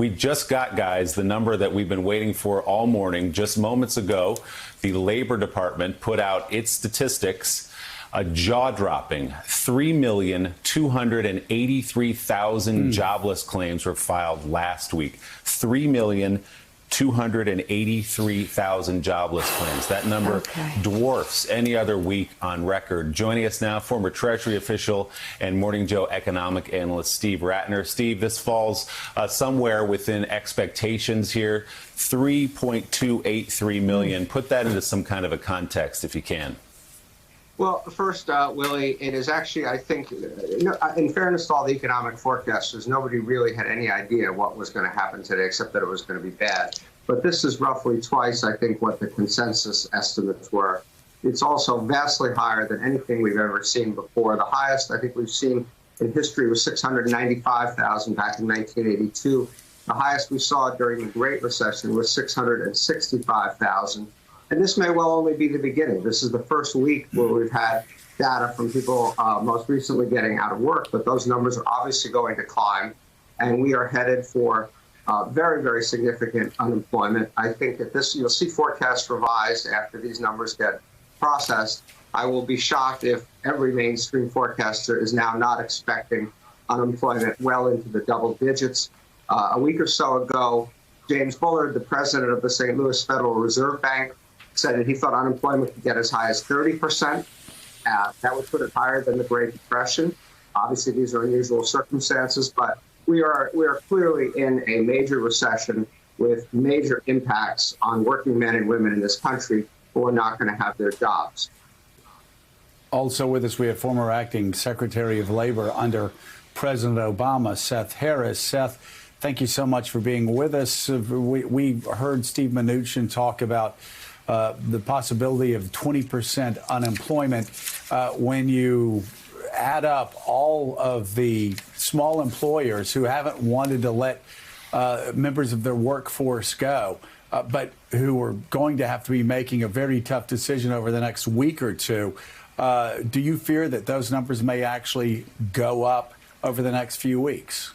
We just got, guys, the number that we've been waiting for all morning. Just moments ago, the Labor Department put out its statistics. A jaw-dropping 3,283,000 jobless claims were filed last week. 3,283,000 jobless claims. That number dwarfs any other week on record. Joining us now, former Treasury official and Morning Joe economic analyst Steve Rattner. Steve, this falls somewhere within expectations here. 3.283 million. Put that into some kind of a context, if you can. Well, first, Willie, it is actually, I think, in fairness to all the economic forecasters, nobody really had any idea what was going to happen today, except that it was going to be bad. But this is roughly twice, I think, what the consensus estimates were. It's also vastly higher than anything we've ever seen before. The highest I think we've seen in history was 695,000 back in 1982. The highest we saw during the Great Recession was 665,000. And this may well only be the beginning. This is the first week where we've had data from people most recently getting out of work, but those numbers are obviously going to climb, and we are headed for very, very significant unemployment. I think that you'll see forecasts revised after these numbers get processed. I will be shocked if every mainstream forecaster is now not expecting unemployment well into the double digits. A week or so ago, James Bullard, the president of the St. Louis Federal Reserve Bank, said that he thought unemployment could get as high as 30%. That would put it higher than the Great Depression. Obviously, these are unusual circumstances, but we are clearly in a major recession with major impacts on working men and women in this country who are not going to have their jobs. Also with us, we have former acting Secretary of Labor under President Obama, Seth Harris. Seth, thank you so much for being with us. We heard Steve Mnuchin talk about the possibility of 20% unemployment. When you add up all of the small employers who haven't wanted to let members of their workforce go, but who are going to have to be making a very tough decision over the next week or two, do you fear that those numbers may actually go up over the next few weeks?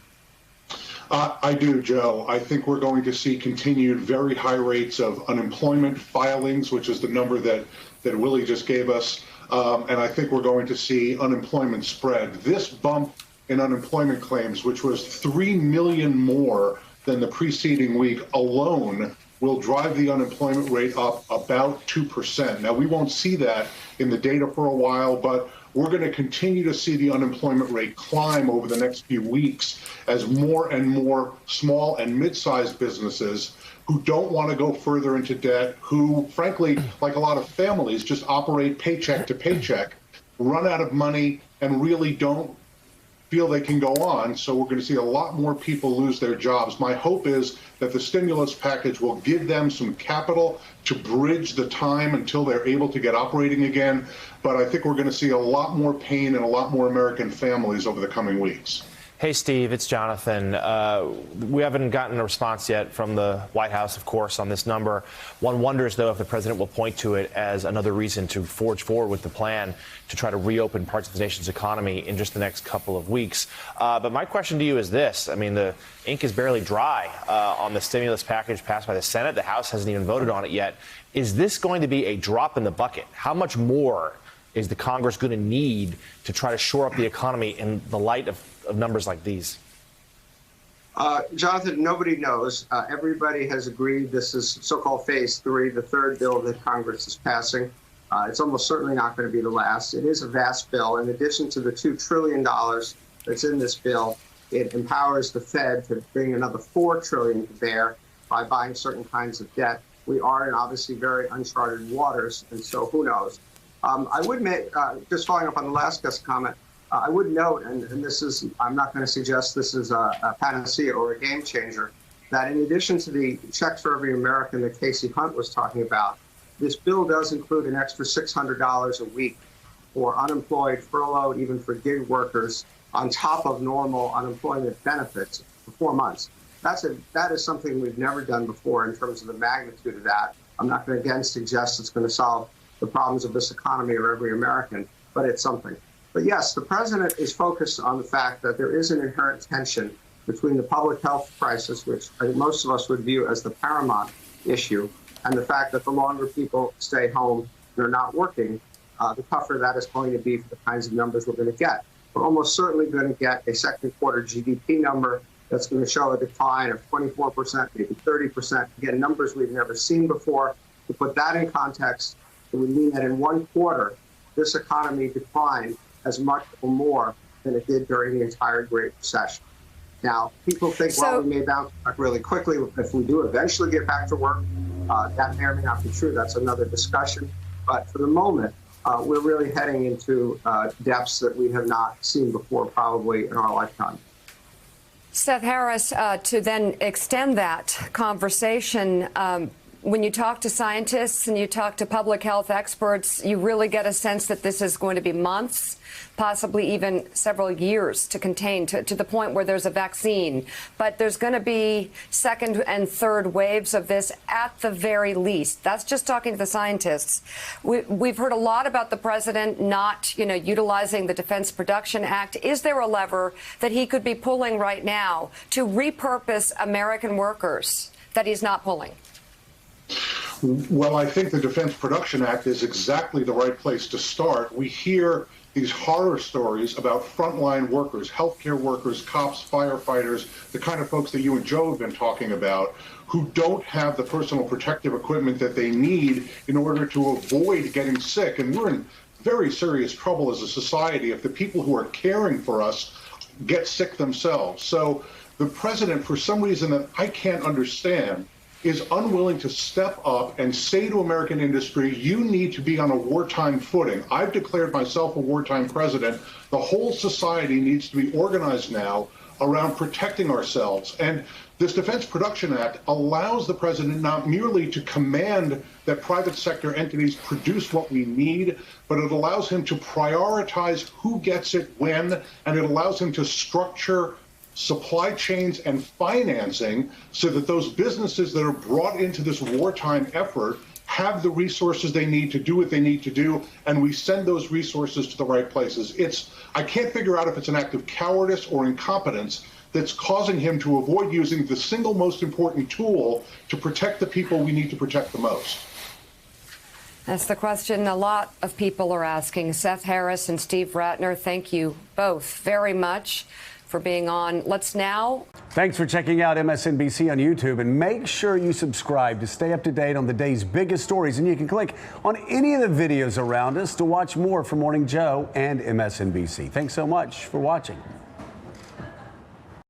I do, Joe. I think we're going to see continued very high rates of unemployment filings, which is the number that Willie just gave us. And I think we're going to see unemployment spread. This bump in unemployment claims, which was 3 million more than the preceding week alone, will drive the unemployment rate up about 2%. Now, we won't see that in the data for a while, but we're going to continue to see the unemployment rate climb over the next few weeks as more and more small and mid-sized businesses who don't want to go further into debt, who, frankly, like a lot of families, just operate paycheck to paycheck, run out of money and really don't feel they can go on. So we're going to see a lot more people lose their jobs. My hope is that the stimulus package will give them some capital to bridge the time until they're able to get operating again. But I think we're going to see a lot more pain in a lot more American families over the coming weeks. Hey, Steve, it's Jonathan. We haven't gotten a response yet from the White House, of course, on this number. One wonders, though, if the president will point to it as another reason to forge forward with the plan to try to reopen parts of the nation's economy in just the next couple of weeks. But my question to you is this. I mean, the ink is barely dry on the stimulus package passed by the Senate. The House hasn't even voted on it yet. Is this going to be a drop in the bucket? How much more is the Congress going to need to try to shore up the economy in the light of numbers like these? Jonathan, nobody knows. Everybody has agreed this is so-called phase 3, the third bill that Congress is passing. It's almost certainly not going to be the last. It is a vast bill. In addition to the $2 trillion that's in this bill, it empowers the Fed to bring another $4 trillion to bear by buying certain kinds of debt. We are in obviously very uncharted waters, and so who knows? I would make, just following up on the last guest comment, I would note, and this is, I'm not going to suggest this is a panacea or a game changer, that in addition to the checks for every American that Casey Hunt was talking about, this bill does include an extra $600 a week for unemployed, furloughed, even for gig workers, on top of normal unemployment benefits for 4 months. That is something we've never done before in terms of the magnitude of that. I'm not going to again suggest it's going to solve the problems of this economy or every American, but it's something. But yes, the president is focused on the fact that there is an inherent tension between the public health crisis, which I think most of us would view as the paramount issue, and the fact that the longer people stay home and are not working, the tougher that is going to be for the kinds of numbers we're going to get. We're almost certainly going to get a second quarter GDP number that's going to show a decline of 24%, maybe 30%. Again, numbers we've never seen before. To put that in context, it would mean that in one quarter, this economy declined as much or more than it did during the entire Great Recession. Now, people think, well, we may bounce back really quickly if we do eventually get back to work. That may or may not be true. That's another discussion. But for the moment, we're really heading into depths that we have not seen before, probably in our lifetime. Seth Harris, to then extend that conversation, when you talk to scientists and you talk to public health experts, you really get a sense that this is going to be months, possibly even several years to contain, to the point where there's a vaccine. But there's going to be second and third waves of this at the very least. That's just talking to the scientists. We've heard a lot about the president not, utilizing the Defense Production Act. Is there a lever that he could be pulling right now to repurpose American workers that he's not pulling? Well, I think the Defense Production Act is exactly the right place to start. We hear these horror stories about frontline workers, healthcare workers, cops, firefighters, the kind of folks that you and Joe have been talking about, who don't have the personal protective equipment that they need in order to avoid getting sick. And we're in very serious trouble as a society if the people who are caring for us get sick themselves. So the president, for some reason that I can't understand, is unwilling to step up and say to American industry, you need to be on a wartime footing. I've declared myself a wartime president. The whole society needs to be organized now around protecting ourselves. And this Defense Production Act allows the president not merely to command that private sector entities produce what we need, but it allows him to prioritize who gets it when, and it allows him to structure supply chains and financing so that those businesses that are brought into this wartime effort have the resources they need to do what they need to do, and we send those resources to the right places. I can't figure out if it's an act of cowardice or incompetence that's causing him to avoid using the single most important tool to protect the people we need to protect the most. That's the question a lot of people are asking. Seth Harris and Steve Rattner, thank you both very much for being on. Let's now. Thanks for checking out MSNBC on YouTube, and make sure you subscribe to stay up to date on the day's biggest stories. And you can click on any of the videos around us to watch more from Morning Joe and MSNBC. Thanks so much for watching.